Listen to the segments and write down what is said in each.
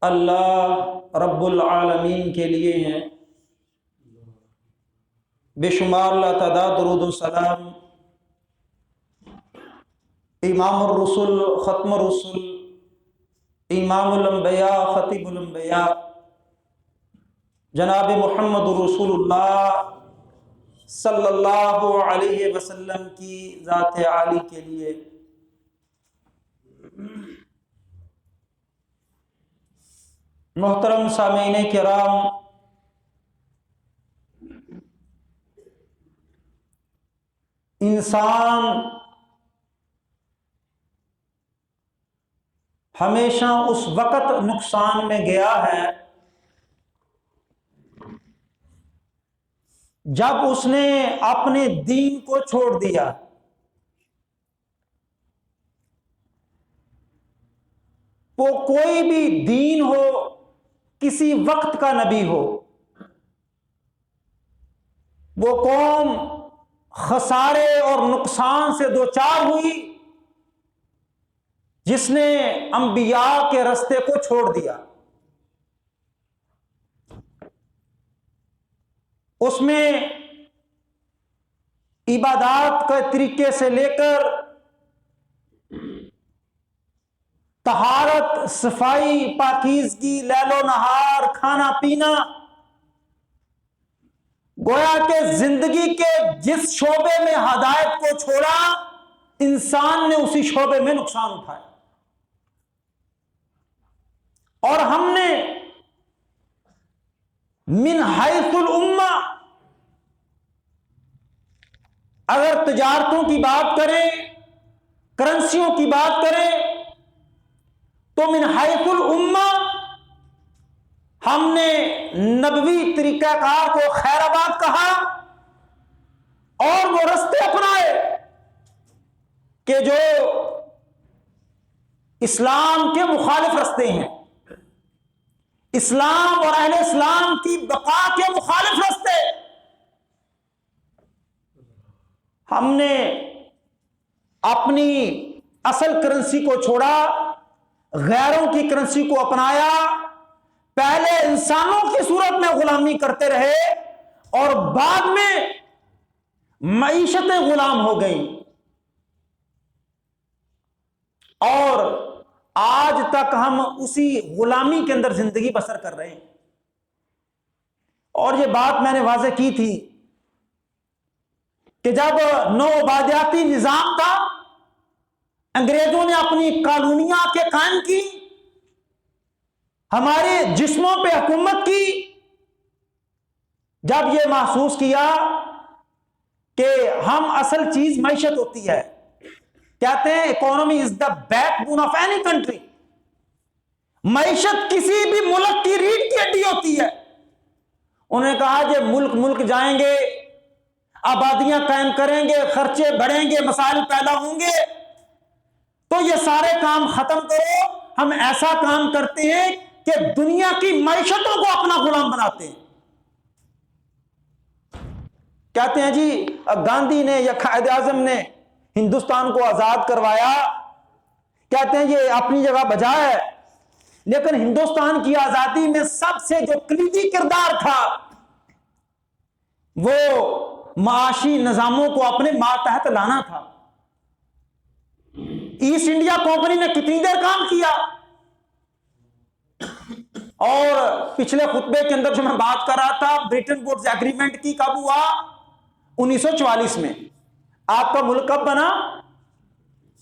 اللہ رب العالمین کے لیے ہیں بے شمار لا تعداد درود و سلام امام الرسل ختم الرسل امام الانبیاء خطیب الانبیاء جناب محمد رسول اللہ صلی اللہ علیہ وسلم کی ذات عالی کے لیے۔ محترم سامعین کرام، انسان ہمیشہ اس وقت نقصان میں گیا ہے جب اس نے اپنے دین کو چھوڑ دیا۔ وہ کوئی بھی دین ہو، کسی وقت کا نبی ہو، وہ قوم خسارے اور نقصان سے دوچار ہوئی جس نے انبیاء کے راستے کو چھوڑ دیا۔ اس میں عبادات کے طریقے سے لے کر طہارت، صفائی، پاکیزگی، لیل و نہار، کھانا پینا، گویا کہ زندگی کے جس شعبے میں ہدایت کو چھوڑا، انسان نے اسی شعبے میں نقصان اٹھایا۔ اور ہم نے من حیث الامہ اگر تجارتوں کی بات کریں، کرنسیوں کی بات کریں، تو من حیث الامہ ہم نے نبوی طریقہ کار کو خیر آباد کہا اور وہ رستے اپنائے کہ جو اسلام کے مخالف رستے ہیں، اسلام اور اہل اسلام کی بقا کے مخالف رستے۔ ہم نے اپنی اصل کرنسی کو چھوڑا، غیروں کی کرنسی کو اپنایا، پہلے انسانوں کی صورت میں غلامی کرتے رہے اور بعد میں معیشتیں غلام ہو گئیں، اور آج تک ہم اسی غلامی کے اندر زندگی بسر کر رہے ہیں۔ اور یہ بات میں نے واضح کی تھی کہ جب نوآبادیاتی نظام تھا، انگریزوں نے اپنی کالونیاں کے قائم کی، ہمارے جسموں پہ حکومت کی، جب یہ محسوس کیا کہ ہم اصل چیز معیشت ہوتی ہے، کہتے ہیں economy is the back bone of any country, معیشت کسی بھی ملک کی ریڑھ کی ہڈی ہوتی ہے۔ انہوں نے کہا کہ ملک جائیں گے، آبادیاں قائم کریں گے، خرچے بڑھیں گے، مسائل پیدا ہوں گے، تو یہ سارے کام ختم کرو، ہم ایسا کام کرتے ہیں کہ دنیا کی معیشتوں کو اپنا غلام بناتے ہیں۔ کہتے ہیں جی گاندھی نے یا قائد اعظم نے ہندوستان کو آزاد کروایا، کہتے ہیں یہ اپنی جگہ بجا ہے، لیکن ہندوستان کی آزادی میں سب سے جو کلیدی کردار تھا وہ معاشی نظاموں کو اپنے ماتحت لانا تھا۔ ایسٹ انڈیا کمپنی نے کتنی دیر کام کیا، اور پچھلے خطبے کے اندر جو میں بات کر رہا تھا برٹن ووڈز ایگریمنٹ کی، کب ہوا؟ 1944 میں۔ آپ کا ملک کب بنا؟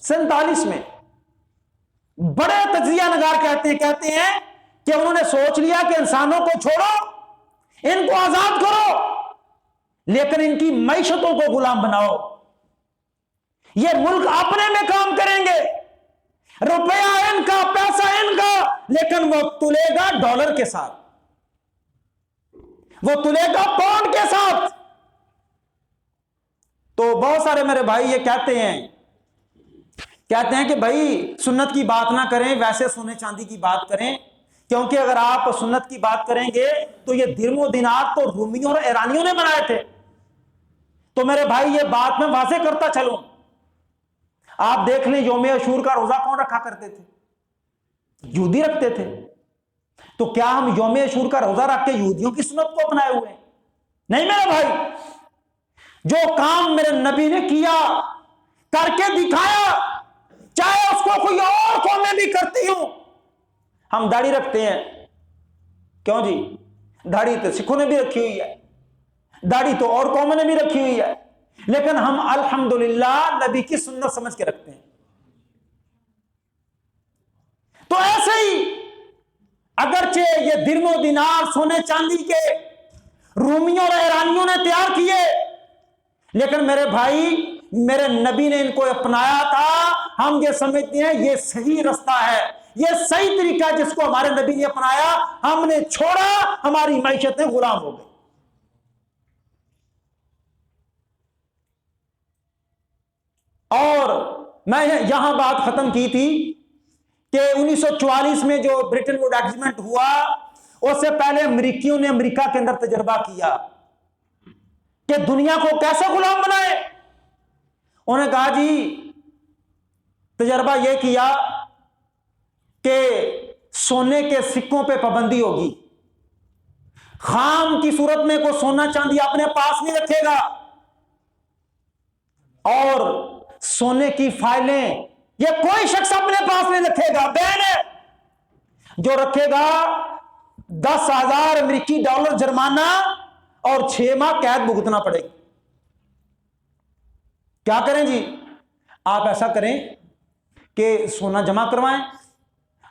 47 میں۔ بڑے تجزیہ نگار کہتے ہیں کہ انہوں نے سوچ لیا کہ انسانوں کو چھوڑو، ان کو آزاد کرو، لیکن ان کی معیشتوں کو غلام بناؤ، یہ ملک اپنے میں کام کریں گے، روپیہ ان کا، پیسہ ان کا، لیکن وہ تلے گا ڈالر کے ساتھ، وہ تلے گا پاؤنڈ کے ساتھ۔ تو بہت سارے میرے بھائی یہ کہتے ہیں کہ بھائی سنت کی بات نہ کریں، ویسے سونے چاندی کی بات کریں، کیونکہ اگر آپ سنت کی بات کریں گے تو یہ درم و دینار تو رومیوں اور ایرانیوں نے بنائے تھے۔ تو میرے بھائی یہ بات میں واضح کرتا چلوں، آپ دیکھ لیں یوم عاشور کا روزہ کون رکھا کرتے تھے؟ یہودی رکھتے تھے۔ تو کیا ہم یوم عاشور کا روزہ رکھ کے یہودیوں کی سنت کو اپنائے ہوئے ہیں؟ نہیں میرے بھائی، جو کام میرے نبی نے کیا، کر کے دکھایا، چاہے اس کو کوئی اور قومیں بھی کرتی ہوں. ہم داڑھی رکھتے ہیں، کیوں جی؟ داڑھی تو سکھوں نے بھی رکھی ہوئی ہے، داڑھی تو اور قوموں نے بھی رکھی ہوئی ہے، لیکن ہم الحمدللہ نبی کی سنت سمجھ کے رکھتے ہیں. تو ایسے ہی اگرچہ یہ درم و دینار سونے چاندی کے رومیوں اور ایرانیوں نے تیار کیے، لیکن میرے بھائی میرے نبی نے ان کو اپنایا تھا. ہم یہ سمجھتے ہیں یہ صحیح رستہ ہے، یہ صحیح طریقہ جس کو ہمارے نبی نے اپنایا، ہم نے چھوڑا، ہماری معیشتیں غلام ہو گئی. اور میں یہاں بات ختم کی تھی کہ 1944 میں جو برٹن ووڈ ایگریمنٹ ہوا، اس سے پہلے امریکیوں نے امریکہ کے اندر تجربہ کیا کہ دنیا کو کیسے غلام بنائے. انہوں نے کہا جی تجربہ یہ کیا کہ سونے کے سکوں پہ پابندی ہوگی، خام کی صورت میں کوئی سونا چاندی اپنے پاس نہیں رکھے گا، اور سونے کی فائلیں یہ کوئی شخص اپنے پاس نہیں رکھے گا. بین ہے، جو رکھے گا 10,000 امریکی ڈالر جرمانہ اور 6 ماہ قید بھگتنا پڑے گی. کیا کریں جی؟ آپ ایسا کریں کہ سونا جمع کروائیں،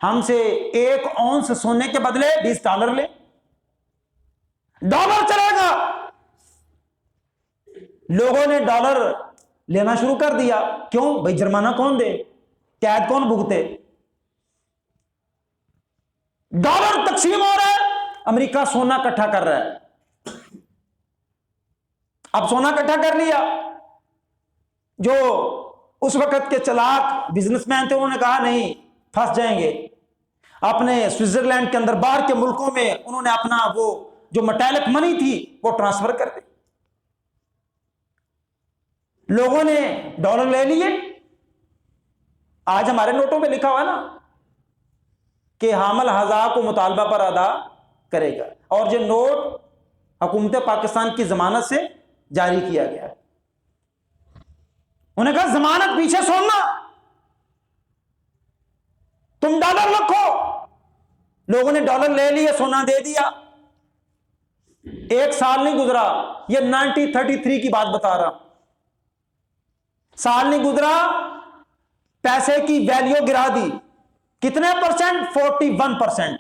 ہم سے 1 اونس سونے کے بدلے $20 لیں، ڈالر چلے گا. لوگوں نے ڈالر لینا شروع کر دیا. کیوں بھائی؟ جرمانہ کون دے؟ قید کون بھگتے؟ ڈالر تقسیم ہو رہا ہے، امریکہ سونا اکٹھا کر رہا ہے. اب سونا اکٹھا کر لیا، جو اس وقت کے چلاک بزنس مین تھے انہوں نے کہا نہیں پھنس جائیں گے. اپنے سوئٹزرلینڈ کے اندر باہر کے ملکوں میں انہوں نے اپنا وہ جو میٹالک منی تھی وہ ٹرانسفر کر دی. لوگوں نے ڈالر لے لیے. آج ہمارے نوٹوں پہ لکھا ہوا ہے نا کہ حامل حاضہ کو مطالبہ پر ادا کرے گا، اور یہ نوٹ حکومت پاکستان کی ضمانت سے جاری کیا گیا. انہوں نے کہا ضمانت پیچھے چھوڑنا، تم ڈالر رکھو. لوگوں نے ڈالر لے لیے، سونا دے دیا. 1 سال نہیں گزرا، یہ 1933 کی بات بتا رہا ہوں، سال نہیں گزرا پیسے کی ویلیو گرا دی. کتنے پرسنٹ؟ 41%.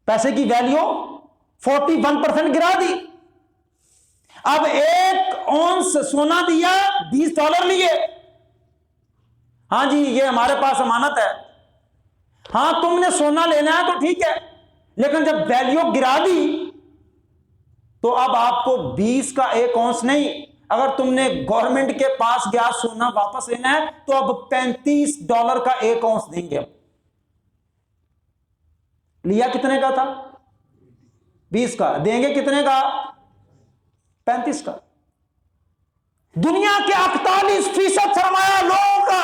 پیسے کی ویلیو 41% گرا دی. اب 1 اونس سونا دیا، $20 لیے. ہاں جی یہ ہمارے پاس امانت ہے. ہاں تم نے سونا لینا ہے تو ٹھیک ہے، لیکن جب ویلیو گرا دی تو اب آپ کو 20 کا 1 اونس نہیں، اگر تم نے گورنمنٹ کے پاس گیا سونا واپس لینا ہے تو اب $35 کا 1 اونس دیں گے. لیا کتنے کا تھا؟ 20 کا. دیں گے کتنے کا؟ 35 کا. دنیا کے 48% سرمایہ لوگوں کا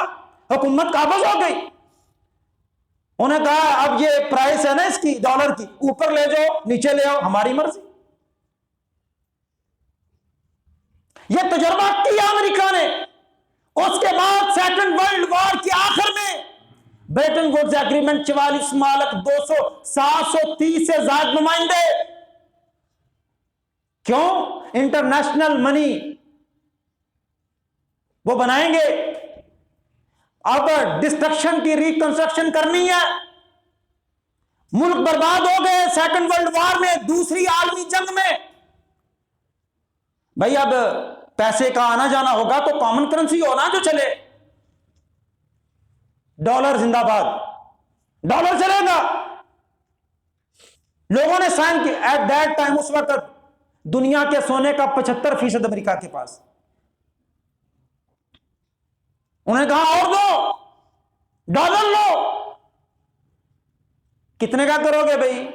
حکومت قابض ہو گئی. انہوں نے کہا اب یہ پرائس ہے نا اس کی ڈالر کی، اوپر لے جاؤ نیچے لے آؤ، ہماری مرضی. یہ تجربہ کیا امریکہ نے. اس کے بعد سیکنڈ ورلڈ وار کے آخر میں برٹن ووڈز ایگریمنٹ 44 ممالک 730 سے زائد نمائندے. کیوں؟ انٹرنیشنل منی وہ بنائیں گے. اب ڈسٹرکشن کی ریکنسٹرکشن کرنی ہے. ملک برباد ہو گئے سیکنڈ ورلڈ وار میں، دوسری عالمی جنگ میں. بھائی اب پیسے کا آنا جانا ہوگا تو کامن کرنسی ہونا جو چلے. ڈالر زندہ باد، ڈالر چلے گا. لوگوں نے سائن کی. ایٹ دیٹ ٹائم اس وقت دنیا کے سونے کا 75% امریکہ کے پاس. انہوں نے کہا اور دو، ڈالر لو. کتنے کا کرو گے بھائی؟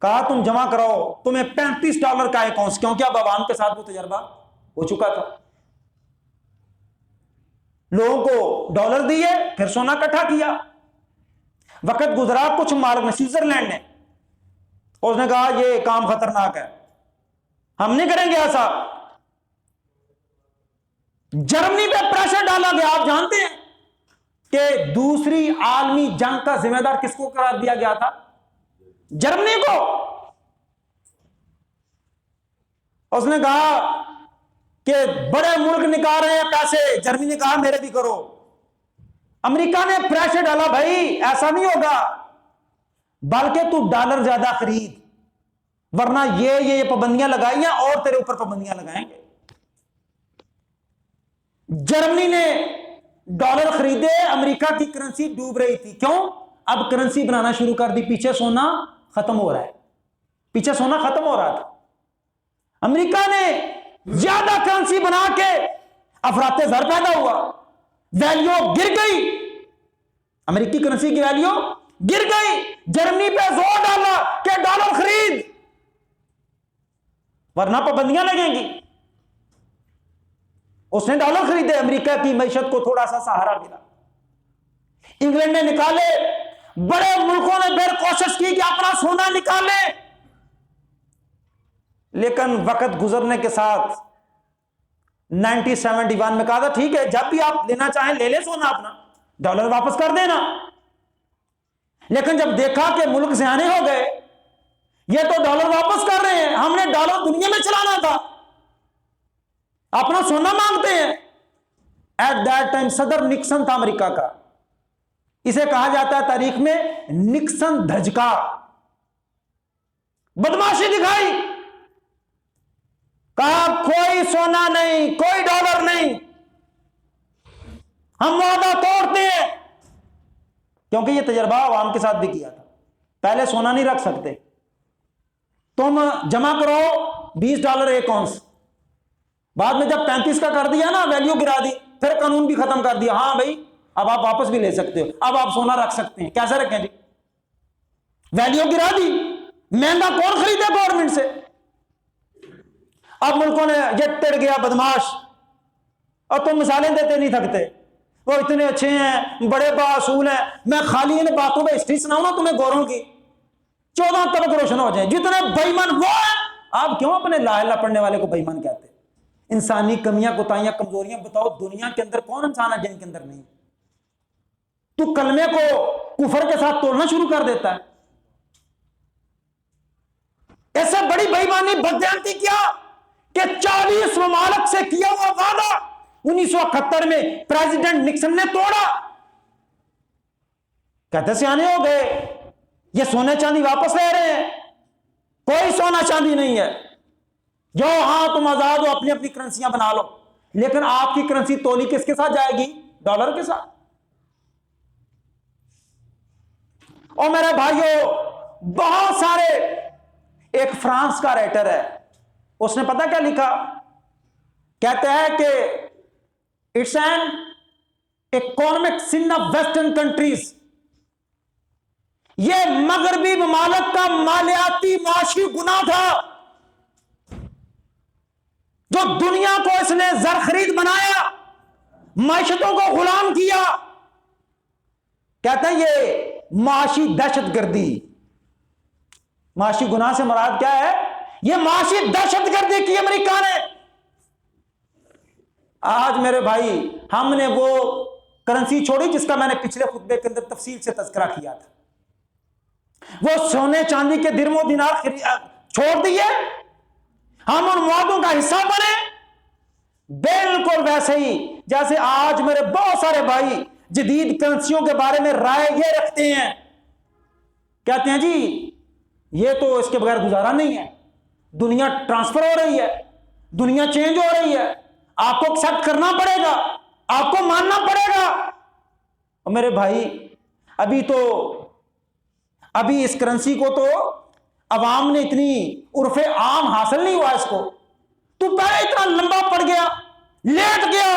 کہا تم جمع کراؤ، تمہیں $35 کا 1 اونس. کیونکہ اب عوام کے ساتھ وہ تجربہ ہو چکا تھا. لوگوں کو ڈالر دیے، پھر سونا اکٹھا کیا. وقت گزرا کچھ ممالک نے، سوئٹزرلینڈ نے، اس نے کہا یہ کام خطرناک ہے، ہم نہیں کریں گے ایسا۔ جرمنی پہ پریشر ڈالا گیا۔ آپ جانتے ہیں کہ دوسری عالمی جنگ کا ذمہ دار کس کو قرار دیا گیا تھا؟ جرمنی کو۔ اس نے کہا کہ بڑے ملک نکال رہے ہیں پیسے، جرمنی نے کہا میرے بھی کرو۔ امریکہ نے پریشر ڈالا، بھائی ایسا نہیں ہوگا، بلکہ تو ڈالر زیادہ خرید، ورنہ یہ پابندیاں لگائی ہیں اور تیرے اوپر پابندیاں لگائیں گے۔ جرمنی نے ڈالر خریدے، امریکہ کی کرنسی ڈوب رہی تھی۔ کیوں؟ اب کرنسی بنانا شروع کر دی، پیچھے سونا ختم ہو رہا ہے، پیچھے سونا ختم ہو رہا تھا۔ امریکہ نے زیادہ کرنسی بنا کے افراط زر پیدا ہوا، ویلیو گر گئی، امریکی کرنسی کی ویلیو گر گئی۔ جرمنی پہ زور ڈالا کہ ڈالر خرید، ورنہ پابندیاں لگیں گی۔ اس نے ڈالر خریدے، امریکہ کی معیشت کو تھوڑا سا سہارا ملا۔ انگلینڈ نے نکالے، بڑے ملکوں نے پھر کوشش کی کہ اپنا سونا نکالے، لیکن وقت گزرنے کے ساتھ 1971 میں کہا تھا ٹھیک ہے جب بھی آپ لینا چاہیں لے لیں سونا اپنا، ڈالر واپس کر دینا۔ لیکن جب دیکھا کہ ملک سیانے ہو گئے، یہ تو ڈالر واپس کر رہے ہیں، ہم نے ڈالر دنیا میں چلانا تھا، اپنا سونا مانگتے ہیں۔ ایٹ دیٹ ٹائم صدر نکسن تھا امریکہ کا، اسے کہا جاتا ہے تاریخ میں نکسن دھجکا، بدماشی دکھائی، کہا کوئی سونا نہیں، کوئی ڈالر نہیں، ہم وعدہ توڑتے ہیں۔ کیونکہ یہ تجربہ عوام کے ساتھ بھی کیا تھا، پہلے سونا نہیں رکھ سکتے، تم جمع کرو $20 ایک اونس، بعد میں جب 35 کا کر دیا نا، ویلیو گرا دی، پھر قانون بھی ختم کر دیا، ہاں بھائی اب آپ واپس بھی لے سکتے ہو، اب آپ سونا رکھ سکتے ہیں۔ کیسے رکھیں جی؟ ویلیو گرا دی، مہنگا کون خریدے گورنمنٹ سے؟ اب ملکوں نے یہ ٹڑ گیا بدماش، اور تم مثالیں دیتے نہیں تھکتے، وہ اتنے اچھے ہیں، بڑے باصول ہیں۔ میں خالی ان باتوں پہ ہسٹری سناؤں نا تمہیں گوروں کی، 14 طبق روشن ہو جائیں۔ جتنے بے ایمان وہ ہیں، آپ کیوں اپنے لا الہ پڑھنے والے کو بے ایمان کہتے ہیں؟ انسانی کمیاں کوتاہیاں کمزوریاں بتاؤ، دنیا کے اندر کون انسان ہے جن کے اندر نہیں؟ تو کلمے کو کفر کے ساتھ توڑنا شروع کر دیتا ہے۔ ایسے بڑی بے ایمانی بددیانتی کیا کہ 40 ممالک سے کیا ہوا وعدہ 1971 میں پریزیڈنٹ نکسن نے توڑا۔ کہتے سیانے ہو گئے، یہ سونے چاندی واپس لے رہے ہیں، کوئی سونا چاندی نہیں ہے، جو ہاں تم آزاد ہو، اپنی اپنی کرنسیاں بنا لو، لیکن آپ کی کرنسی تولی کس کے ساتھ جائے گی؟ ڈالر کے ساتھ۔ اور میرے بھائیوں بہت سارے، ایک فرانس کا رائٹر ہے، اس نے پتہ کیا لکھا؟ کہتے ہیں کہ it's an economic sun of western countries, یہ مغربی ممالک کا مالیاتی معاشی گناہ تھا، جو دنیا کو اس نے زر خرید بنایا، معیشتوں کو غلام کیا۔ کہتے ہیں یہ معاشی دہشت گردی، معاشی گناہ سے مراد کیا ہے؟ یہ معاشی دہشت گردی کی امریکہ نے۔ آج میرے بھائی ہم نے وہ کرنسی چھوڑی جس کا میں نے پچھلے خطبے کے اندر تفصیل سے تذکرہ کیا تھا، وہ سونے چاندی کے درم و دینار چھوڑ دیے، ہم ان معاہدوں کا حصہ بنے، بالکل ویسے ہی جیسے آج میرے بہت سارے بھائی جدید کرنسیوں کے بارے میں رائے یہ رکھتے ہیں، کہتے ہیں جی یہ تو اس کے بغیر گزارا نہیں ہے، دنیا ٹرانسفر ہو رہی ہے، دنیا چینج ہو رہی ہے، آپ کو ایکسپٹ کرنا پڑے گا، آپ کو ماننا پڑے گا۔ اور میرے بھائی ابھی اس کرنسی کو تو عوام نے اتنی عرف عام حاصل نہیں ہوا، اس کو تو پہلے اتنا لمبا پڑ گیا، لیٹ گیا،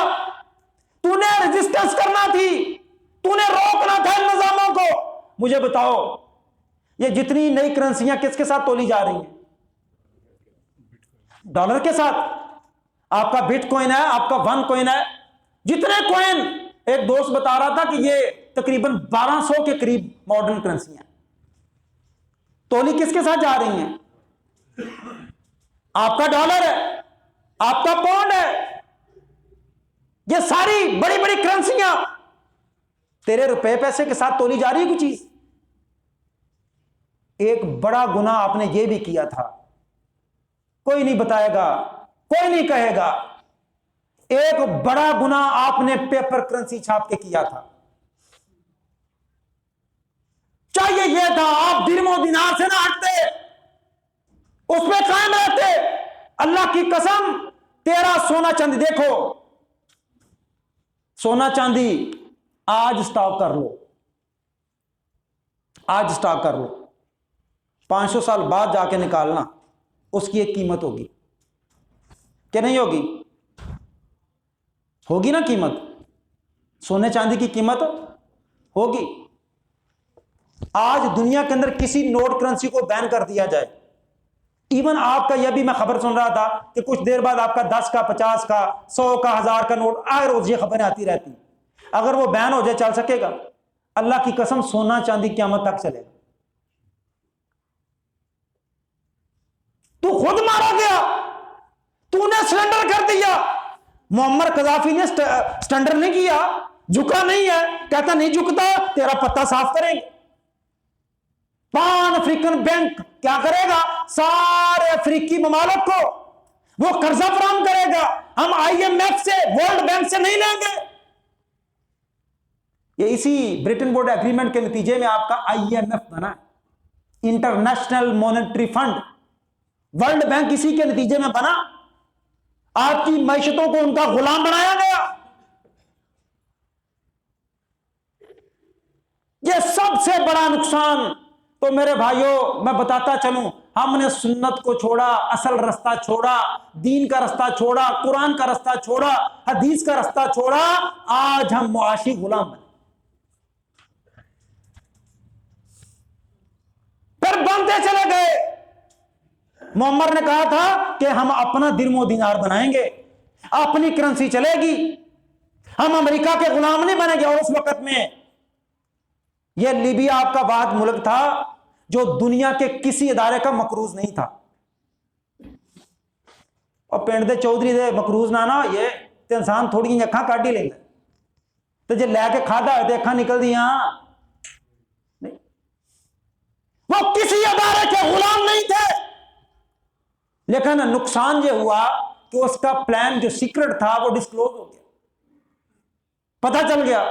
تو نے ریزسٹنس کرنا تھی، تو نے روکنا تھا ان نظاموں کو۔ مجھے بتاؤ یہ جتنی نئی کرنسیاں کس کے ساتھ تولی جا رہی ہیں؟ ڈالر کے ساتھ۔ آپ کا بٹ کوئن ہے، آپ کا ون کوئن ہے، جتنے کوئن، ایک دوست بتا رہا تھا کہ یہ تقریباً 1200 کے قریب ماڈرن کرنسیاں. تولی کس کے ساتھ جا رہی ہیں؟ آپ کا ڈالر ہے، آپ کا پاؤنڈ ہے، یہ ساری بڑی بڑی کرنسیاں تیرے روپے پیسے کے ساتھ تولی جا رہی ہے کوئی چیز. ایک بڑا گناہ آپ نے یہ بھی کیا تھا، کوئی نہیں بتائے گا، کوئی نہیں کہے گا. ایک بڑا گناہ آپ نے پیپر کرنسی چھاپ کے کیا تھا. چاہیے یہ تھا آپ درم و دینار سے نہ ہٹتے، اس پہ قائم رہتے. اللہ کی قسم، تیرا سونا چاندی دیکھو، سونا چاندی آج سٹاک کر لو، آج سٹاک کر لو، 500 سال بعد جا کے نکالنا، اس کی ایک قیمت ہوگی کہ نہیں ہوگی؟ ہوگی نا قیمت، سونے چاندی کی قیمت ہوگی. آج دنیا کے اندر کسی نوٹ کرنسی کو بین کر دیا جائے، ایون آپ کا، یہ بھی میں خبر سن رہا تھا کہ کچھ دیر بعد آپ کا 10 کا 50 کا 100 کا 1000 کا نوٹ آئے روز یہ خبریں آتی رہتی. اگر وہ بین ہو جائے چل سکے گا؟ اللہ کی قسم سونا چاندی قیامت تک چلے گا. تو خود مارا گیا، تو نے سلنڈر کر دیا. معمر قذافی نے سلنڈر نہیں کیا، جھکا نہیں ہے، کہتا نہیں جھکتا، تیرا پتہ صاف کریں گے. پان افریقن بینک کیا کرے گا؟ سارے افریقی ممالک کو وہ قرضہ فراہم کرے گا. ہم آئی ایم ایف سے، ورلڈ بینک سے نہیں لیں گے. یہ اسی برٹن ووڈ ایگریمنٹ کے نتیجے میں آپ کا آئی ایم ایف بنا، international monetary fund. World bank اسی کے نتیجے میں بنا. آپ کی معیشتوں کو ان کا غلام بنایا گیا. یہ سب سے بڑا نقصان. تو میرے بھائیوں میں بتاتا چلوں، ہم نے سنت کو چھوڑا، اصل رستہ چھوڑا، دین کا رستہ چھوڑا، قرآن کا رستہ چھوڑا، حدیث کا رستہ چھوڑا. آج ہم معاشی غلام بنے. پھر بنتے چلے گئے. معمر نے کہا تھا کہ ہم اپنا درم و دینار بنائیں گے، اپنی کرنسی چلے گی، ہم امریکہ کے غلام نہیں بنیں گے. اور اس وقت میں یہ لیبیا آپ کا واحد ملک تھا جو دنیا کے کسی ادارے کا مقروض نہیں تھا. اور پنڈ دے چودھری دے مقروض نہ یہ تے انسان تھوڑی جی اکھاں کاٹ ہی لینا، تو جے لے کے کھادا ہے تو اکھاں نکل دیاں نہیں. وہ کسی ادارے کے غلام نہیں تھے. لیکن نقصان یہ ہوا کہ اس کا پلان جو سیکرٹ تھا وہ ڈسکلوز ہو گیا. پتہ چل گیا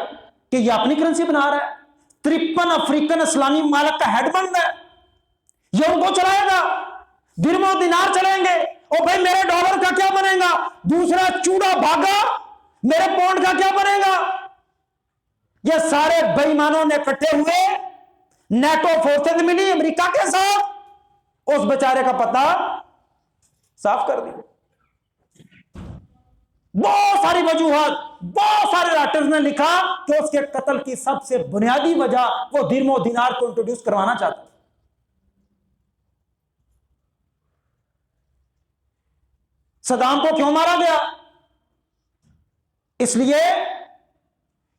کہ یہ اپنی کرنسی بنا رہا ہے، 53 افریقن اسلامی ممالک کا ہیڈ بن ہے، یہ ان کو چلائے گا. درم و دینار چلیں گے، اور بھائی میرے ڈالر کا کیا بنے گا؟ دوسرا چوڑا بھاگا، میرے پاؤنڈ کا کیا بنے گا؟ یہ سارے بے ایمانوں نے اکٹھے ہوئے، نیٹو فورسز ملی امریکہ کے ساتھ، اس بیچارے کا پتہ صاف کر دیا. بہت ساری وجوہات، بہت سارے رائٹرز نے لکھا کہ اس کے قتل کی سب سے بنیادی وجہ وہ درم و دینار کو انٹروڈیوس کروانا چاہتا. صدام کو کیوں مارا گیا؟ اس لیے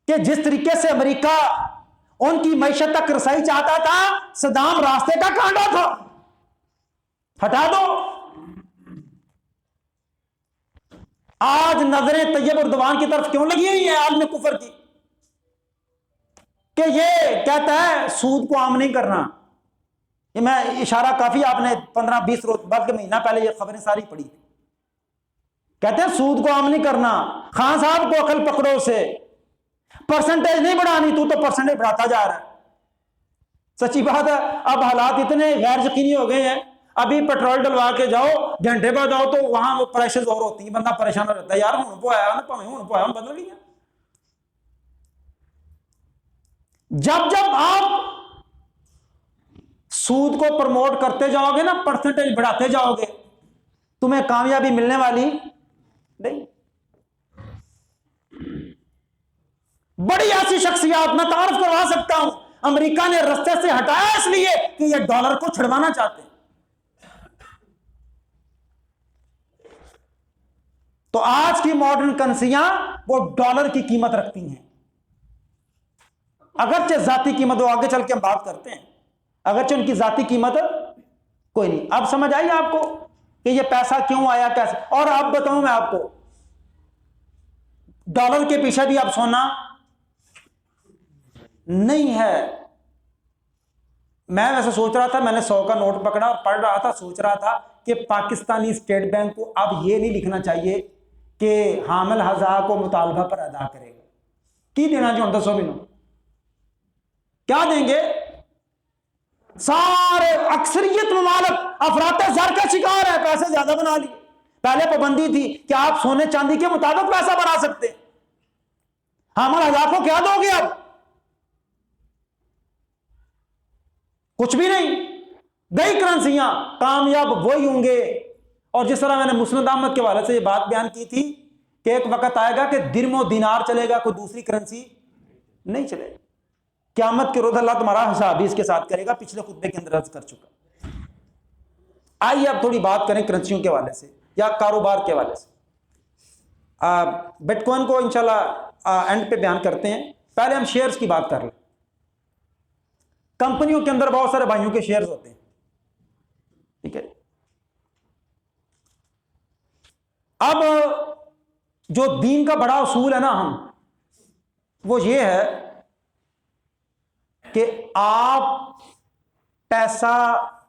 کہ جس طریقے سے امریکہ ان کی معیشت تک رسائی چاہتا تھا، صدام راستے کا کانٹا تھا. ہٹا دو. آج نظریں طیب اردوان کی طرف کیوں لگی ہوئی ہیں عالم کفر کی؟ کہ یہ کہتا ہے سود کو عام نہیں کرنا. یہ میں اشارہ کافی آپ نے 15-20 روز بلکہ مہینہ پہلے یہ خبریں ساری پڑھی. کہتے ہیں سود کو عام نہیں کرنا. خان صاحب کو عقل پکڑو سے، پرسنٹیج نہیں بڑھانی، تو پرسنٹیج بڑھاتا جا رہا ہے. سچی بات ہے، اب حالات اتنے غیر یقینی ہو گئے ہیں. ابھی پیٹرول ڈلوا کے جاؤ، گھنٹے بعد آؤ تو وہاں وہ پریشرز اور ہوتی ہیں، بندہ پریشان ہو جاتا ہے، یار ہوں پہ آیا نا، ہوں پہ آیا بدل گیا. جب آپ سود کو پروموٹ کرتے جاؤ گے نا، پرسنٹیج بڑھاتے جاؤ گے، تمہیں کامیابی ملنے والی نہیں. بڑی ایسی شخصیات میں تعارف کروا سکتا ہوں، امریکہ نے رستے سے ہٹایا اس لیے کہ یہ ڈالر کو چھڑوانا چاہتے ہیں. تو آج کی ماڈرن کرنسیاں وہ ڈالر کی قیمت رکھتی ہیں. اگرچہ ذاتی قیمت وہ آگے چل کے ہم بات کرتے ہیں، اگرچہ ان کی ذاتی قیمت کوئی نہیں. اب سمجھ آئی آپ کو کہ یہ پیسہ کیوں آیا کیسے؟ اور اب بتاؤں میں آپ کو، ڈالر کے پیچھے بھی اب سونا نہیں ہے. میں ویسے سوچ رہا تھا، میں نے 100 کا نوٹ پکڑا اور پڑھ رہا تھا، سوچ رہا تھا کہ پاکستانی اسٹیٹ بینک کو اب یہ نہیں لکھنا چاہیے کہ حامل ہزا کو مطالبہ پر ادا کرے گا. کی دینا جو 10 ملوں کیا دیں گے؟ سارے اکثریت ممالک افراط زر کا شکار ہے، پیسے زیادہ بنا لیے. پہلے پابندی تھی کہ آپ سونے چاندی کے مطابق پیسہ بنا سکتے ہیں، حامل ہزا کو کیا دو گے؟ اب کچھ بھی نہیں. گئی کرنسیاں، کامیاب وہی ہوں گے. اور جس طرح میں نے مسند احمد کے حوالے سے یہ بات بیان کی تھی کہ ایک وقت آئے گا کہ درم و دینار چلے گا، کوئی دوسری کرنسی نہیں چلے گی. قیامت کے روز اللہ تمہارا حساب بھی اس کے ساتھ کرے گا، پچھلے خطبے کے اندر عرض کر چکا. آئیے اب تھوڑی بات کریں کرنسیوں کے حوالے سے یا کاروبار کے حوالے سے. بٹ کوائن کو انشاءاللہ اینڈ پہ بیان کرتے ہیں. پہلے ہم شیئرز کی بات کر لیں. کمپنیوں کے اندر بہت سارے بھائیوں کے شیئرز ہوتے ہیں، ٹھیک ہے. اب جو دین کا بڑا اصول ہے نا وہ یہ ہے کہ آپ پیسہ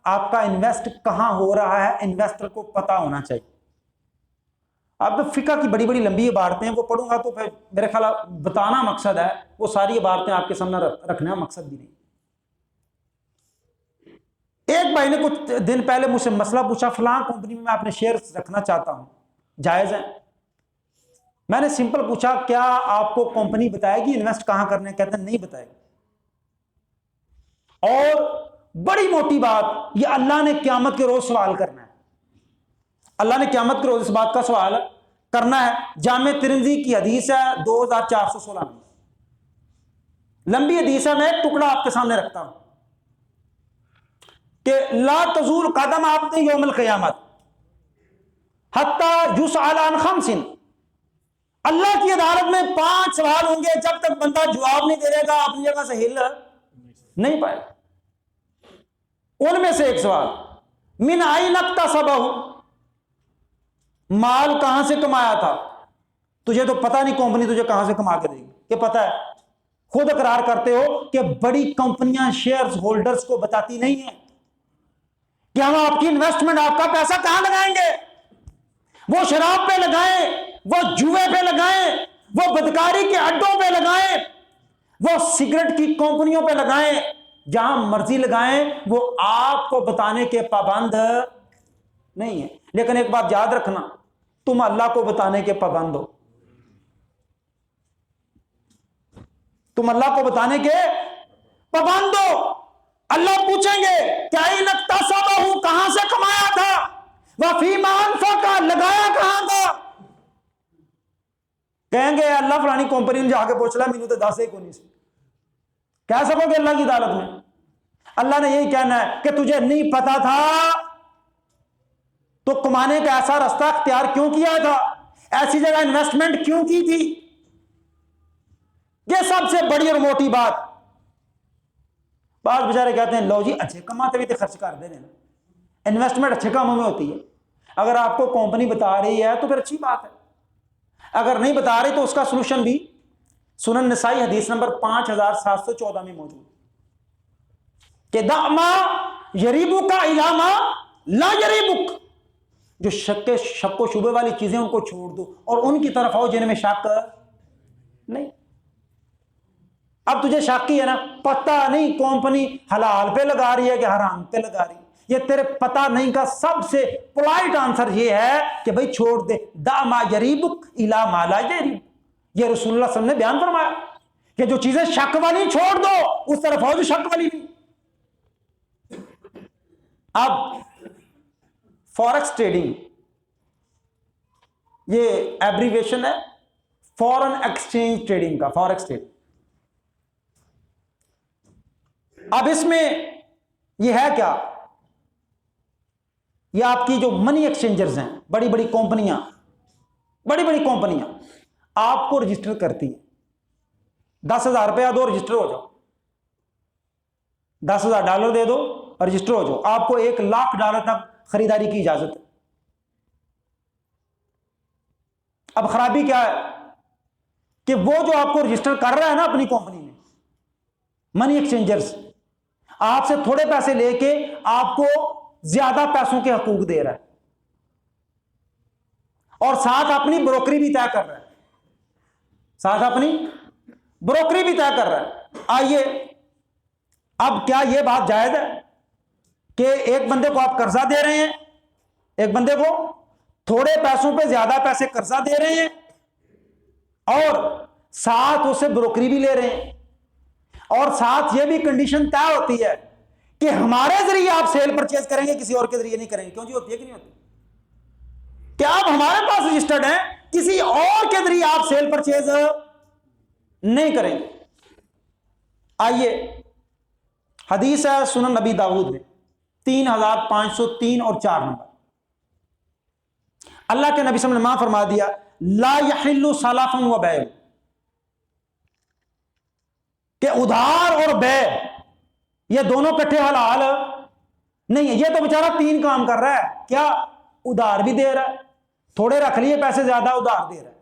آپ کا انویسٹ کہاں ہو رہا ہے انویسٹر کو پتا ہونا چاہیے. آپ تو فقہ کی بڑی بڑی لمبی عبارتیں ہیں، وہ پڑھوں گا تو پھر میرے خیال بتانا مقصد ہے، وہ ساری عبارتیں آپ کے سامنے رکھنا مقصد بھی نہیں. ایک بھائی نے کچھ دن پہلے مجھ سے مسئلہ پوچھا، فلاں کمپنی میں اپنے شیئر رکھنا چاہتا ہوں، جائز ہے؟ میں نے سمپل پوچھا کیا آپ کو کمپنی بتائے گی انویسٹ کہاں کرنے؟ کہتے ہیں نہیں بتائے گی. اور بڑی موٹی بات، یہ اللہ نے قیامت کے روز سوال کرنا ہے. اللہ نے قیامت کے روز اس بات کا سوال کرنا ہے. جامع ترمذی کی حدیث ہے 2416 میں، لمبی حدیث ہے. میں ایک ٹکڑا آپ کے سامنے رکھتا ہوں کہ لا تزول قدم عبد یوم القیامت حتی یسأل عن خمس. اللہ کی عدالت میں 5 سوال ہوں گے، جب تک بندہ جواب نہیں دے رہے گا اپنی جگہ سے ہل نہیں پائے. ان میں سے ایک سوال، من این اکتسبہ، مال کہاں سے کمایا تھا؟ تجھے تو پتہ نہیں کمپنی تجھے کہاں سے کما کے دے گی، کہ پتہ ہے. خود اقرار کرتے ہو کہ بڑی کمپنیاں شیئرز ہولڈرز کو بتاتی نہیں ہیں کہ ہم آپ کی انویسٹمنٹ، آپ کا پیسہ کہاں لگائیں گے. وہ شراب پہ لگائیں، وہ جوئے پہ لگائیں، وہ بدکاری کے اڈوں پہ لگائیں، وہ سگریٹ کی کمپنیوں پہ لگائیں، جہاں مرضی لگائیں، وہ آپ کو بتانے کے پابند نہیں ہے. لیکن ایک بات یاد رکھنا، تم اللہ کو بتانے کے پابند ہو. تم اللہ کو بتانے کے پابند ہو. اللہ پوچھیں گے کیا اکتسبہ، کہاں سے کمایا تھا، وفیما انفقہ، لگایا کہاں تھا. کہیں گے اللہ فلانی کمپنی نے جا کے پوچھ لا مینوں تے 10 کو نہیں سی. کہہ سکو گے اللہ کی عدالت میں؟ اللہ نے یہی کہنا ہے کہ تجھے نہیں پتا تھا تو کمانے کا ایسا راستہ اختیار کیوں کیا تھا، ایسی جگہ انویسٹمنٹ کیوں کی تھی. یہ سب سے بڑی اور موٹی بات. بعض بیچارے کہتے ہیں لو جی اچھے کماتے بھی تو خرچ کر دے رہے ہیں. انویسٹمنٹ اچھے کاموں میں ہوتی ہے. اگر آپ کو کمپنی بتا رہی ہے تو پھر اچھی بات ہے، اگر نہیں بتا رہی تو اس کا سولوشن بھی سنن نسائی حدیث نمبر 5714 میں موجود کہ دع ما یریبک الی ما لا یریبک. جو شک و شبے والی چیزیں ان کو چھوڑ دو اور ان کی طرف آؤ جن میں شک نہیں. اب تجھے شک ہی ہے نا، پتہ نہیں کمپنی حلال پہ لگا رہی ہے کہ حرام پہ لگا رہی ہے، یہ تیرے پتہ نہیں کا سب سے پولائٹ آنسر یہ ہے کہ بھئی چھوڑ دے. دع ما یریبک الی ما لا یریبک. یہ رسول اللہ صلی اللہ علیہ وسلم نے بیان فرمایا کہ جو چیزیں شک والی چھوڑ دو، اس طرف آؤ جو شک والی نہیں. اب فورکس ٹریڈنگ، یہ ایبریویشن ہے فورن ایکسچینج ٹریڈنگ کا، فورکس ٹریڈ. اب اس میں یہ ہے کیا، یہ آپ کی جو منی ایکسچینجرز ہیں، بڑی بڑی کمپنیاں آپ کو رجسٹر کرتی ہیں. 10,000 روپیہ دو رجسٹر ہو جاؤ. $10,000 دے دو اور رجسٹر ہو جاؤ، آپ کو $1,00,000 تک خریداری کی اجازت ہے۔ اب خرابی کیا ہے کہ وہ جو آپ کو رجسٹر کر رہا ہے نا اپنی کمپنی میں، منی ایکسچینجرز، آپ سے تھوڑے پیسے لے کے آپ کو زیادہ پیسوں کے حقوق دے رہا ہے، اور ساتھ اپنی بروکری بھی طے کر رہا ہے، ساتھ اپنی بروکری بھی طے کر رہا ہے۔ آئیے، اب کیا یہ بات جائز ہے کہ ایک بندے کو آپ قرضہ دے رہے ہیں، ایک بندے کو تھوڑے پیسوں پہ زیادہ پیسے قرضہ دے رہے ہیں اور ساتھ اسے بروکری بھی لے رہے ہیں، اور ساتھ یہ بھی کنڈیشن طے ہوتی ہے کہ ہمارے ذریعے آپ سیل پرچیز کریں گے، کسی اور کے ذریعے نہیں کریں گے؟ کیوں جی؟ ہوتی ہے کہ نہیں ہوتی؟ کہ آپ ہمارے پاس رجسٹرڈ ہیں، کسی اور کے ذریعے آپ سیل پرچیز نہیں کریں گے۔ آئیے، حدیث ہے سنن نبی داؤد میں 3503 اور 4 نمبر، اللہ کے نبی صلی اللہ علیہ وسلم نے فرما دیا لا یحل سلف و بیع، کہ ادھار اور بیع یہ دونوں کٹھے حلال نہیں ہے۔ یہ تو بیچارہ 3 کام کر رہا ہے، کیا؟ ادھار بھی دے رہا ہے، تھوڑے رکھ لیے پیسے، زیادہ ادھار دے رہا ہے،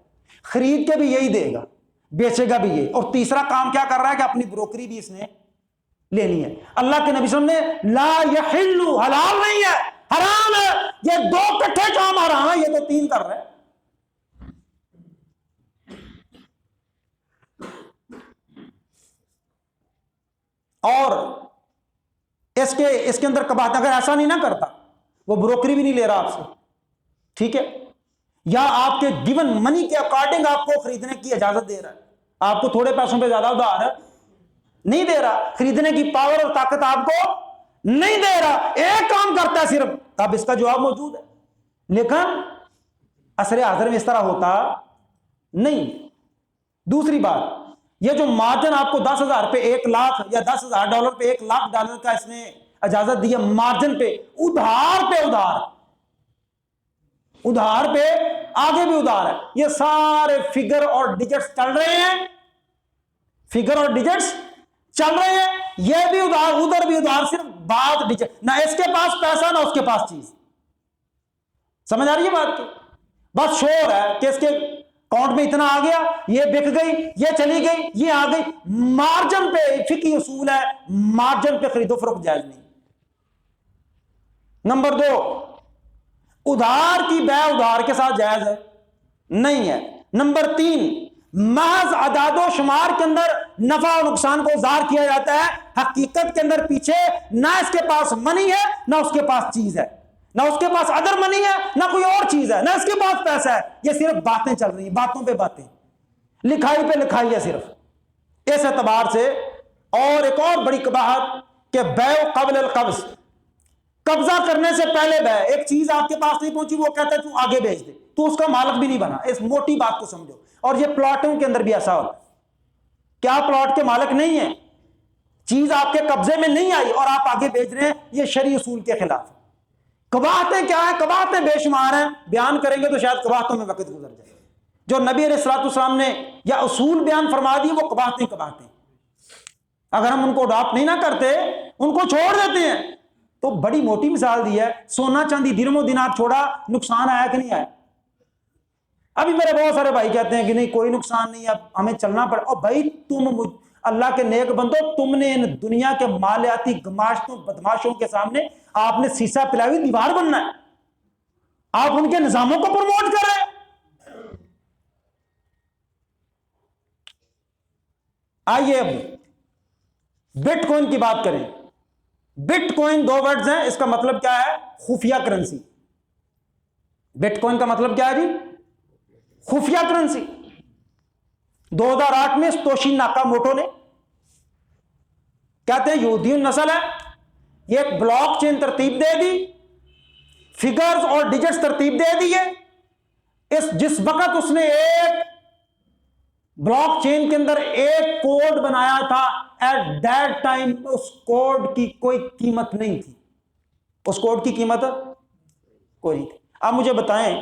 خرید کے بھی یہی دے گا، بیچے گا بھی یہی، اور تیسرا کام کیا کر رہا ہے کہ اپنی بروکری بھی اس نے لینی ہے۔ اللہ کے نبی صلی اللہ علیہ وسلم نے لا یحل، حلال نہیں ہے، حرام ہے، یہ 2 کٹھے کام حرام ہے، یہ تو 3 کر رہا ہے۔ اور اس کے اندر کباہت، اگر ایسا نہیں نہ کرتا، وہ بروکری بھی نہیں لے رہا آپ سے، ٹھیک ہے، یا آپ کے گیون منی کے اکارڈنگ آپ کو خریدنے کی اجازت دے رہا ہے، آپ کو تھوڑے پیسوں پہ زیادہ ادھار نہیں دے رہا، خریدنے کی پاور اور طاقت آپ کو نہیں دے رہا، ایک کام کرتا ہے صرف، اب اس کا جواب موجود ہے، لیکن عصر حاضر میں اس طرح ہوتا نہیں۔ دوسری بات، یہ جو مارجن آپ کو 10,000 پہ 1,00,000 یا $10,000 پہ $1,00,000 کا اس نے اجازت دی ہے مارجن پہ، ادھار پہ ادھار پہ آگے بھی ادھار ہے، یہ سارے فگر اور ڈیجٹس چل رہے ہیں، فگر اور ڈیجٹس چل رہے ہیں، یہ بھی ادھار ادھر بھی ادھار، صرف بات ڈیجٹ، نہ اس کے پاس پیسہ نہ اس کے پاس چیز، سمجھ آ رہی ہے بات کی؟ بس شور ہے کہ اس کے اکاؤنٹ میں اتنا آ گیا، یہ بک گئی، یہ چلی گئی، یہ آ گئی، مارجن پہ فقہی اصول ہے، مارجن پہ خرید و فروخت جائز نہیں۔ نمبر 2، ادھار کی بیع ادھار کے ساتھ جائز ہے نہیں ہے۔ نمبر 3، محض اعداد و شمار کے اندر نفع و نقصان کو ظاہر کیا جاتا ہے، حقیقت کے اندر پیچھے نہ اس کے پاس منی ہے نہ اس کے پاس چیز ہے، نہ اس کے پاس ادر منی ہے نہ کوئی اور چیز ہے، نہ اس کے پاس پیسہ ہے، یہ صرف باتیں چل رہی ہیں، باتوں پہ باتیں، لکھائی پہ لکھائی ہے صرف۔ اس اعتبار سے اور ایک اور بڑی قباحت کہ بیع قبل القبض، قبضہ کرنے سے پہلے بیع، ایک چیز آپ کے پاس نہیں پہنچی، وہ کہتا ہے تو آگے بھیج دے، تو اس کا مالک بھی نہیں بنا، اس موٹی بات کو سمجھو۔ اور یہ پلاٹوں کے اندر بھی ایسا ہوتا ہے، کیا پلاٹ کے مالک نہیں ہیں، چیز آپ کے قبضے میں نہیں آئی اور آپ آگے بھیج رہے ہیں، یہ شرعی اصول کے خلاف ہے۔ قباحتیں کیا ہیں؟ قباحتیں بے شمار ہیں، بیان کریں گے تو شاید قباحتوں میں وقت گزر جائے۔ جو نبی علیہ الصلوۃ والسلام نے یا اصول بیان فرما دی وہ قباحتیں اگر ہم ان کو اڈاپٹ نہیں نہ کرتے، ان کو چھوڑ دیتے ہیں، تو بڑی موٹی مثال دی ہے، سونا چاندی درہم و دینار چھوڑا، نقصان آیا کہ نہیں آیا؟ ابھی میرے بہت سارے بھائی کہتے ہیں کہ نہیں کوئی نقصان نہیں، اب ہمیں چلنا پڑا۔ اور بھائی تم اللہ کے نیک بندو، تم نے ان دنیا کے مالیاتی گماشتوں بدماشوں کے سامنے آپ نے سیسا پلائی ہوئی دیوار بننا ہے، آپ ان کے نظاموں کو پروموٹ کر رہے ہیں۔ آئیے اب بٹ کوائن کی بات کریں۔ بٹ کوائن 2 ورڈز ہیں، اس کا مطلب کیا ہے؟ خفیہ کرنسی۔ بٹ کوائن کا مطلب کیا ہے جی؟ خفیہ کرنسی۔ 2008 میں ستوشی ناکاموٹو نے، کہتے ہیں یہودی نسل ہے، یہ ایک بلاک چین ترتیب دے دی، فگرز اور ڈیجٹس ترتیب دے دیے، جس وقت اس نے ایک بلاک چین کے اندر ایک کوڈ بنایا تھا، ایٹ دیٹ ٹائم اس کوڈ کی کوئی قیمت نہیں تھی، اس کوڈ کی قیمت کوئی نہیں تھی۔ اب مجھے بتائیں،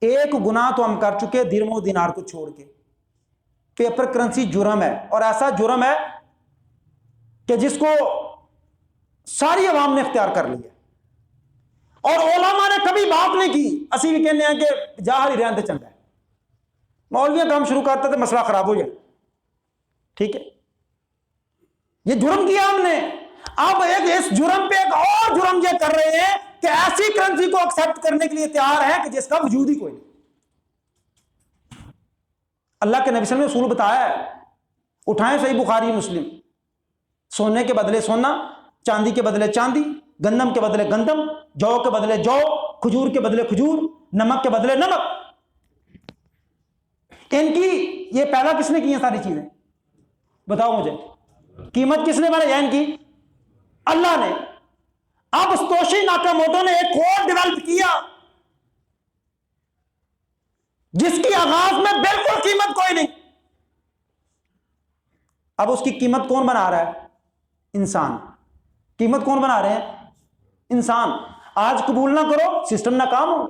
ایک گناہ تو ہم کر چکے درہم و دینار کو چھوڑ کے، پیپر کرنسی جرم ہے، اور ایسا جرم ہے کہ جس کو ساری عوام نے اختیار کر لیا اور علماء نے کبھی بات نہیں کی. اسی بھی کہنے ہیں کہ جاہر ہی رہنے چنگا ہے. مولویاں کام شروع کرتے تھے مسئلہ خراب ہو جائے. ٹھیک ہے, یہ جرم کیا ہم نے. اب ایک اس جرم پہ ایک اور جرم یہ کر رہے ہیں کہ ایسی کرنسی کو ایکسپٹ کرنے کے لیے تیار ہے کہ جس کا وجود ہی کوئی نہیں. اللہ کے نبی صلی اللہ علیہ وسلم نے اصول بتایا ہے, اٹھائیں صحیح بخاری مسلم, سونے کے بدلے سونا, چاندی کے بدلے چاندی, گندم کے بدلے گندم, جو کے بدلے جو, کھجور کے بدلے کھجور, نمک کے بدلے نمک. ان کی یہ پیدا کس نے کی ہیں ساری چیزیں؟ بتاؤ مجھے. قیمت کس نے بنائی ان کی؟ اللہ نے. اب ستوشی ناکاموٹو نے ایک کوڈ ڈیولپ کیا جس کی آغاز میں بالکل قیمت کوئی نہیں. اب اس کی قیمت کون بنا رہا ہے؟ انسان. قیمت کون بنا رہے ہیں؟ انسان. آج قبول نہ کرو, سسٹم ناکام ہو.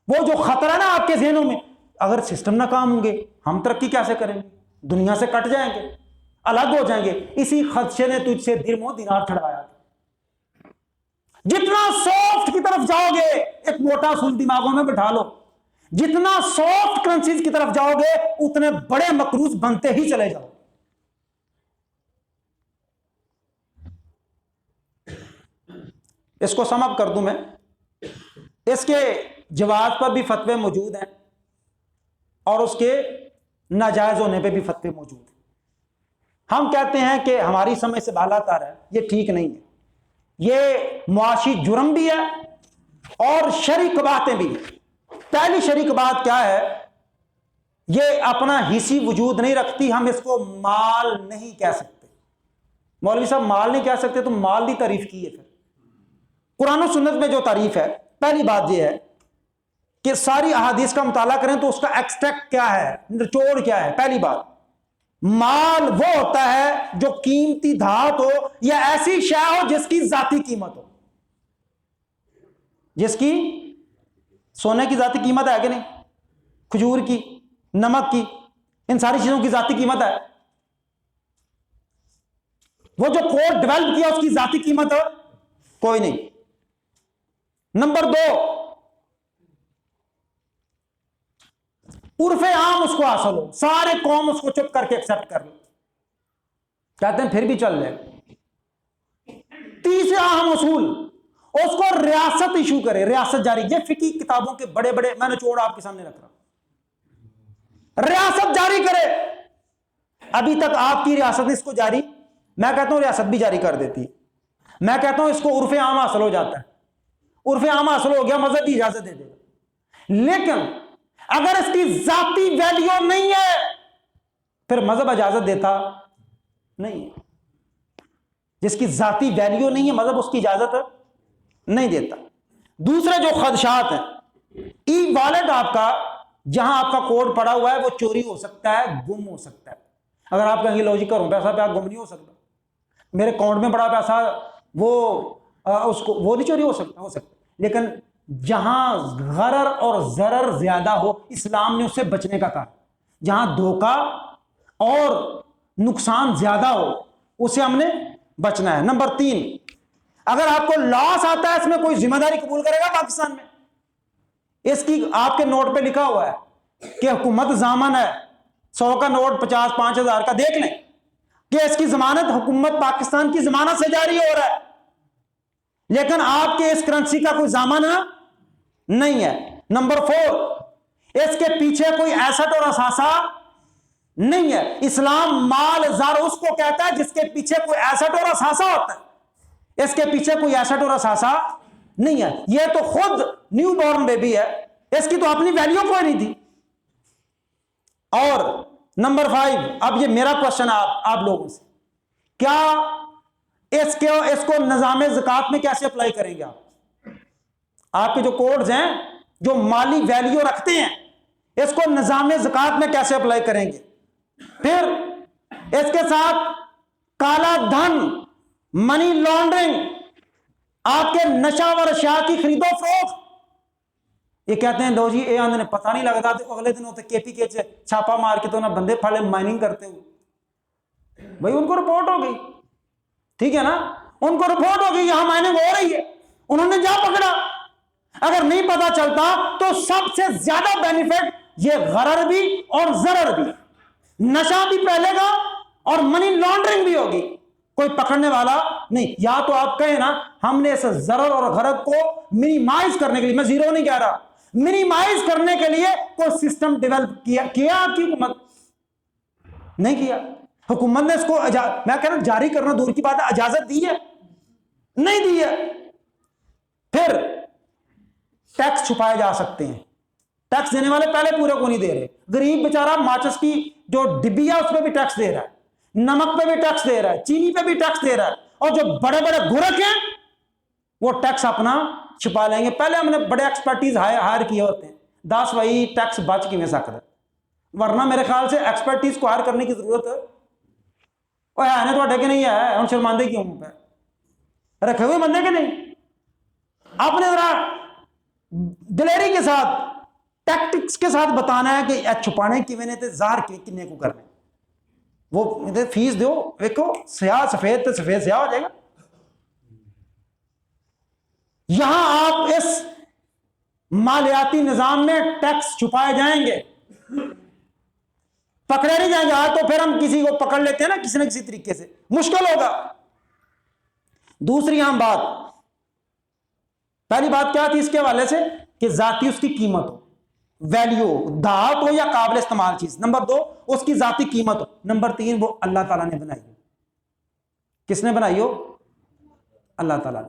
وہ جو خطرہ نا آپ کے ذہنوں میں, اگر سسٹم ناکام ہوں گے ہم ترقی کیسے کریں گے, دنیا سے کٹ جائیں گے, الگ ہو جائیں گے. اسی خدشے نے تجھ سے درہم و دینار چھڑوایا. جتنا سافٹ کی طرف جاؤ گے, ایک موٹا اصول دماغوں میں بٹھا لو, جتنا سافٹ کرنسیز کی طرف جاؤ گے اتنے بڑے مقروض بنتے ہی چلے جاؤ. اس کو سم اپ کر دوں میں. اس کے جواز پر بھی فتوے موجود ہیں اور اس کے ناجائز ہونے پہ بھی فتوے موجود ہیں. ہم کہتے ہیں کہ ہماری سمجھ سے بالا تر ہے, یہ ٹھیک نہیں ہے. یہ معاشی جرم بھی ہے اور شرعی قباحتیں بھی ہیں. پہلی شرعی قباحت کیا ہے؟ یہ اپنا حصی وجود نہیں رکھتی. ہم اس کو مال نہیں کہہ سکتے. مولوی صاحب مال نہیں کہہ سکتے تو مال دی تعریف کی ہے. پھر قرآن و سنت میں جو تعریف ہے, پہلی بات یہ ہے کہ ساری احادیث کا مطالعہ کریں تو اس کا ایکسٹریکٹ کیا ہے, نچوڑ کیا ہے. پہلی بات, مال وہ ہوتا ہے جو قیمتی دھات ہو یا ایسی شے ہو جس کی ذاتی قیمت ہو. جس کی سونے کی ذاتی قیمت ہے کہ نہیں, کھجور کی, نمک کی, ان ساری چیزوں کی ذاتی قیمت ہے. وہ جو کوڈ ڈیولپ کیا اس کی ذاتی قیمت کوئی نہیں. نمبر 2, عرف عام اس کو حاصل ہو, سارے قوم اس کو چپ کر کے ایکسپٹ کر لو, کہتے ہیں پھر بھی چل جائے. تیسرا اہم اصول, اس کو ریاست ایشو کرے, ریاست جاری. یہ فقہی کتابوں کے بڑے بڑے میں نے چوڑ آپ کے سامنے رکھ رہا ہوں. ریاست جاری کرے. ابھی تک آپ کی ریاست نے اس کو جاری, میں کہتا ہوں ریاست بھی جاری کر دیتی. میں کہتا ہوں اس کو عرف عام حاصل ہو جاتا ہے. عرف عام حاصل ہو گیا, مذہب کی اجازت دے دے گا. لیکن اگر اس کی ذاتی ویلیو نہیں ہے پھر مذہب اجازت دیتا نہیں ہے. جس کی ذاتی ویلیو نہیں ہے مذہب اس کی اجازت نہیں دیتا. دوسرے جو خدشات ہیں, ای والٹ آپ کا جہاں آپ کا کوڈ پڑا ہوا ہے وہ چوری ہو سکتا ہے, گم ہو سکتا ہے. اگر آپ کہیں گے لو جی کروں پیسہ پہ گم نہیں ہو سکتا, میرے اکاؤنٹ میں پڑا پیسہ وہ اس کو وہ نہیں چوری ہو سکتا. لیکن جہاں غرر اور ضرر زیادہ ہو اسلام نے اس سے بچنے کا کہا. جہاں دھوکہ اور نقصان زیادہ ہو اسے ہم نے بچنا ہے. نمبر 3, اگر آپ کو لاس آتا ہے اس میں کوئی ذمہ داری قبول کرے گا پاکستان میں؟ اس کی آپ کے نوٹ پہ لکھا ہوا ہے کہ حکومت ضامن ہے, 100 کا نوٹ 50 5,000 کا, دیکھ لیں کہ اس کی ضمانت حکومت پاکستان کی ضمانت سے جاری ہو رہا ہے. لیکن آپ کے اس کرنسی کا کوئی ضامن نہیں ہے. نمبر 4, اس کے پیچھے کوئی ایسٹ اور اثاثہ نہیں ہے. اسلام مال زر اس کو کہتا ہے جس کے پیچھے کوئی ایسٹ اور اثاثہ ہوتا ہے. اس کے پیچھے کوئی ایسٹ اور اثاثہ نہیں ہے. یہ تو خود نیو بورن بیبی ہے, اس کی تو اپنی ویلیو کوئی نہیں تھی. اور نمبر 5, اب یہ میرا کوشچن آپ لوگوں سے, کیا اس کو نظام زکات میں کیسے اپلائی کریں گے آپ کے جو کوڈز ہیں جو مالی ویلیو رکھتے ہیں, اس کو نظام زکات میں کیسے اپلائی کریں گے؟ پھر اس کے ساتھ کالا دھن, منی لانڈرنگ, آپ کے نشاور اشیاء کی خرید و فروخت. یہ کہتے ہیں لو جی اے آندے نے پتہ نہیں لگتا, تو اگلے دن ہوتے کے پی کے چھاپا مار کے تو نہ بندے پھاڑے مائننگ کرتے ہوئے, بھائی ان کو رپورٹ ہو گئی. ٹھیک ہے نا, ان کو رپورٹ ہوگی یہاں مائننگ ہو رہی ہے, انہوں نے جا پکڑا. اگر نہیں پتا چلتا تو سب سے زیادہ بینیفٹ یہ غرر بھی اور ضرر بھی, نشہ بھی پھیلے گا اور منی لانڈرنگ بھی ہوگی, کوئی پکڑنے والا نہیں. یا تو آپ کہیں نا ہم نے اس ضرر اور غرر کو منیمائز کرنے کے لیے, میں زیرو نہیں کہہ رہا, منیمائز کرنے کے لیے کوئی سسٹم ڈیولپ کیا آپ کی حکومت نہیں کیا. حکومت نے اس کو میں کہہ رہا ہوں جاری کرنا دور کی بات ہے, اجازت دی ہے نہیں دی ہے. پھر ٹیکس چھپائے جا سکتے ہیں, ٹیکس دینے والے پہلے پورے کو نہیں دے رہے, غریب بیچارہ ماچس کی جو ڈبی ہے اس پہ بھی ٹیکس دے رہا ہے, نمک پہ بھی ٹیکس دے رہا ہے, چینی پہ بھی ٹیکس دے رہا ہے, اور جو بڑے بڑے گورکھ ہیں وہ ٹیکس اپنا چھپا لیں گے. پہلے ہم نے بڑے ایکسپرٹیز ہائر کیے ہوتے ہیں, 10 وہی ٹیکس بچ کیویں سکتا ہے, ورنہ میرے خیال سے ایکسپرٹیز کو ہائر کرنے کی ضرورت ہے. اور ہے تو کہ نہیں ہے, ہم شرماندے کیوں پہ رکھے ہوئے بندے کے نہیں. آپ نے ذرا دلیری کے ساتھ ٹیکٹکس کے ساتھ بتانا ہے کہ چھپانے کی وجہ سے ظاہر کنے کو کرنے, وہ فیس دو, دیکھو سیاہ سفید تو سفید سیاہ ہو جائے گا. یہاں آپ اس مالیاتی نظام میں ٹیکس چھپائے جائیں گے, پکڑے نہیں جائیں گے. تو پھر ہم کسی کو پکڑ لیتے ہیں نا کسی نہ کسی طریقے سے, مشکل ہوگا. دوسری اہم بات, پہلی بات کیا تھی اس کے حوالے سے کہ ذاتی اس کی قیمت ہو, ویلیو, دھات ہو یا قابل استعمال چیز. نمبر 2 اس کی ذاتی قیمت ہو. نمبر 3 وہ اللہ تعالیٰ نے بنائی ہو. کس نے بنائی ہو؟ اللہ تعالیٰ نے.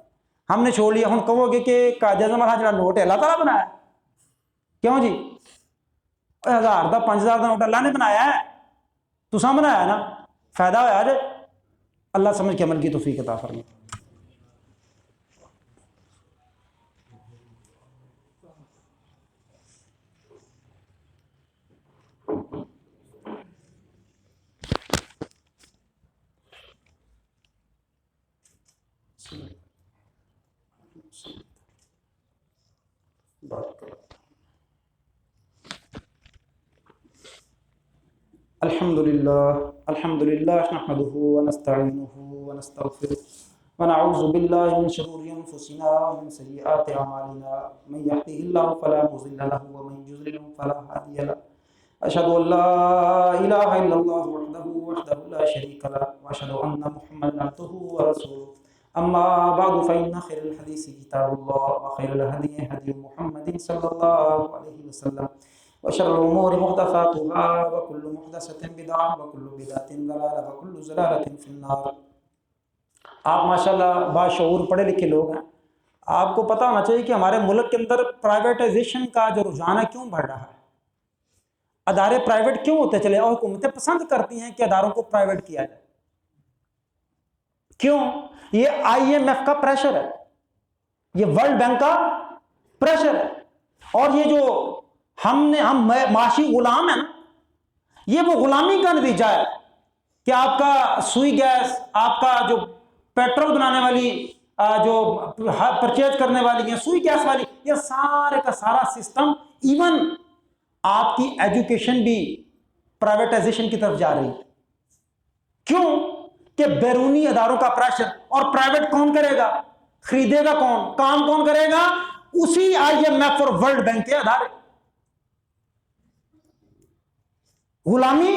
ہم نے چھوڑ لیا. ہم کہو گے کہ قائد اعظم جڑا نوٹ ہے اللہ تعالیٰ بنایا, کیوں جی 1000 کا 5000 کا نوٹ اللہ نے بنایا ہے, تساں بنایا نا, فائدہ ہوا جی. اللہ سمجھ کے عمل کی توفیق عطا فرمائے. الحمد للہ نحمده ونستعینه ونستغفره ونعوذ باللہ من شرور انفسنا ومن سیئات اعمالنا من يهده الله فلا مضل له ومن يضلل فلا هادي له اشهد ان لا اله الا الله وحده لا شريك له واشهد ان محمدا عبده ورسوله. اما بعد فان خير الحديث كتاب الله وخير الهدي هدي محمد صلى الله عليه وسلم وشر الأمور محدثاتها وكل محدثة بدعة وكل بدعة ضلالة وكل ضلالة في النار. آپ ماشاءاللہ باشعور پڑھے لکھے لوگ ہیں, آپ کو پتہ ہونا چاہیے کہ ہمارے ملک کے اندر پرائیویٹائزیشن کا جو رجحان ہے کیوں بڑھ رہا ہے. ادارے پرائیویٹ کیوں ہوتے چلے, اور حکومتیں پسند کرتی ہیں کہ اداروں کو پرائیویٹ کیا جائے. کیوں؟ یہ IMF کا پریشر ہے, یہ ورلڈ بینک کا پریشر ہے, اور یہ جو ہم معاشی غلام ہیں نا, یہ وہ غلامی کا نتیجہ ہے کہ آپ کا سوئی گیس, آپ کا جو پیٹرول بنانے والی جو پرچیز کرنے والی ہیں سوئی گیس والی, یہ سارے کا سارا سسٹم, ایون آپ کی ایجوکیشن بھی پرائیویٹائزیشن کی طرف جا رہی ہے. کیوں؟ کہ بیرونی اداروں کا پریشر. اور پرائیویٹ کون کرے گا, خریدے گا کون, کام کون کرے گا؟ اسی IMF اور ورلڈ بینک کے ادارے. غلامی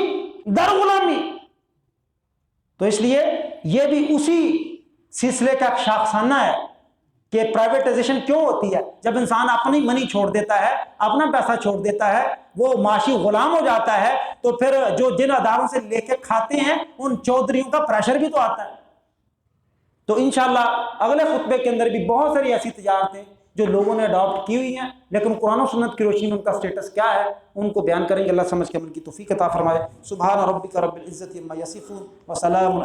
در غلامی. تو اس لیے یہ بھی اسی سلسلے کا شاخسانہ ہے کہ پرائیویٹائزیشن کیوں ہوتی ہے. جب انسان اپنی منی چھوڑ دیتا ہے, اپنا پیسہ چھوڑ دیتا ہے, وہ معاشی غلام ہو جاتا ہے, تو پھر جو جن اداروں سے لے کے کھاتے ہیں ان چودھریوں کا پریشر بھی تو آتا ہے. تو انشاءاللہ اگلے خطبے کے اندر بھی بہت ساری ایسی تجارتیں جو لوگوں نے اڈاپٹ کی ہوئی ہیں, لیکن قرآن و سنت کی روشنی میں ان کا سٹیٹس کیا ہے ان کو بیان کریں گے. اللہ سمجھ کے عمل کی توفیق عطا فرمائے. سبحان ربک رب العزت عما یصفون وسلام